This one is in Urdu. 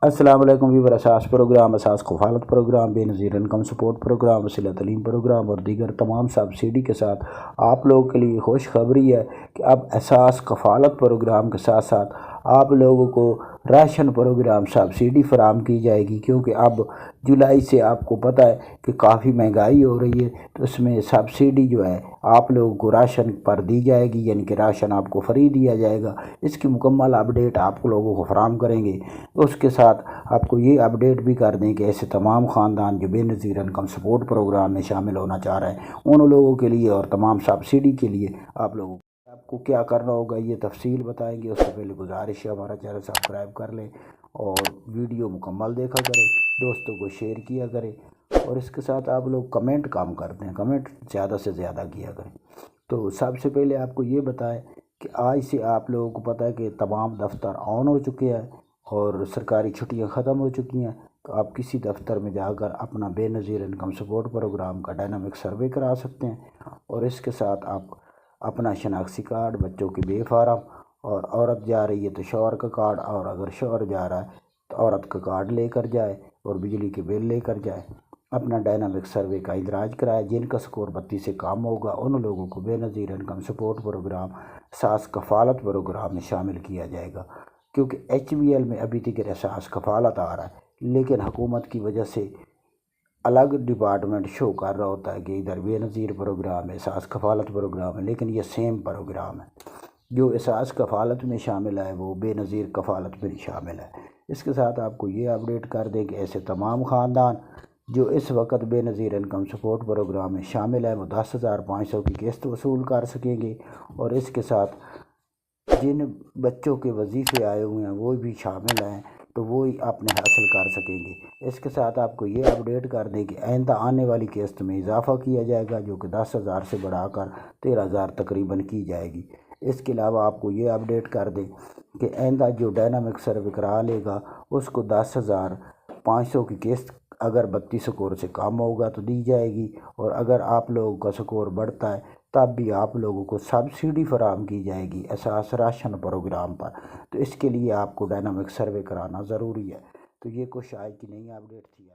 السلام علیکم ویور اساس پروگرام، اساس کفالت پروگرام، بے نظیر انکم سپورٹ پروگرام، وسیلہ تعلیم پروگرام اور دیگر تمام سبسڈی کے ساتھ آپ لوگوں کے لیے خوشخبری ہے کہ اب اساس کفالت پروگرام کے ساتھ ساتھ آپ لوگوں کو راشن پروگرام سبسڈی فراہم کی جائے گی، کیونکہ اب جولائی سے آپ کو پتہ ہے کہ کافی مہنگائی ہو رہی ہے، تو اس میں سبسڈی جو ہے آپ لوگوں کو راشن پر دی جائے گی، یعنی کہ راشن آپ کو فری دیا جائے گا۔ اس کی مکمل اپڈیٹ آپ لوگوں کو فراہم کریں گے۔ اس کے ساتھ آپ کو یہ اپڈیٹ بھی کر دیں کہ ایسے تمام خاندان جو بے نظیر انکم سپورٹ پروگرام میں شامل ہونا چاہ رہے ہیں ان لوگوں کے لیے اور تمام سبسڈی کے لیے آپ کو کیا کرنا ہوگا یہ تفصیل بتائیں گے۔ اس سے پہلے گزارش ہے ہمارا چینل سبسکرائب کر لیں اور ویڈیو مکمل دیکھا کریں، دوستوں کو شیئر کیا کریں، اور اس کے ساتھ آپ لوگ کمنٹ کام کرتے ہیں، کمنٹ زیادہ سے زیادہ کیا کریں۔ تو سب سے پہلے آپ کو یہ بتائیں کہ آج سے آپ لوگوں کو پتہ ہے کہ تمام دفتر آن ہو چکے ہیں اور سرکاری چھٹیاں ختم ہو چکی ہیں، تو آپ کسی دفتر میں جا کر اپنا بے نظیر انکم سپورٹ پروگرام کا ڈائنامک سروے کرا سکتے ہیں، اور اس کے ساتھ آپ اپنا شناختی کارڈ، بچوں کے بے فارم، اور عورت جا رہی ہے تو شوہر کا کارڈ، اور اگر شوہر جا رہا ہے تو عورت کا کارڈ لے کر جائے اور بجلی کے بل لے کر جائے، اپنا ڈائنامک سروے کا اندراج کرائے۔ جن کا سکور 32 سے کم ہوگا ان لوگوں کو بے نظیر انکم سپورٹ پروگرام، اساس کفالت پروگرام میں شامل کیا جائے گا، کیونکہ ایچ بی ایل میں ابھی تک اساس کفالت آ رہا ہے، لیکن حکومت کی وجہ سے الگ ڈپارٹمنٹ شو کر رہا ہوتا ہے کہ ادھر بے نظیر پروگرام ہے، اساس کفالت پروگرام ہے، لیکن یہ سیم پروگرام ہے۔ جو اساس کفالت میں شامل ہے وہ بے نظیر کفالت میں شامل ہے۔ اس کے ساتھ آپ کو یہ اپڈیٹ کر دیں کہ ایسے تمام خاندان جو اس وقت بے نظیر انکم سپورٹ پروگرام میں شامل ہے وہ 10,500 کی قسط وصول کر سکیں گے، اور اس کے ساتھ جن بچوں کے وظیفے آئے ہوئے ہیں وہ بھی شامل ہیں تو وہ اپنے حاصل کر سکیں گے۔ اس کے ساتھ آپ کو یہ اپڈیٹ کر دیں کہ آئندہ آنے والی قسط میں اضافہ کیا جائے گا، جو کہ 10,000 سے بڑھا کر 13,000 تقریباً کی جائے گی۔ اس کے علاوہ آپ کو یہ اپڈیٹ کر دیں کہ آئندہ جو ڈائنامک سروے کرا لے گا اس کو 10,500 کی قسط اگر 32 سکور سے کم ہوگا تو دی جائے گی، اور اگر آپ لوگوں کا سکور بڑھتا ہے تب بھی آپ لوگوں کو سبسڈی فراہم کی جائے گی اساس راشن پروگرام پر۔ تو اس کے لیے آپ کو ڈائنامک سروے کرانا ضروری ہے۔ تو یہ کچھ آج کی نئی اپڈیٹ تھی۔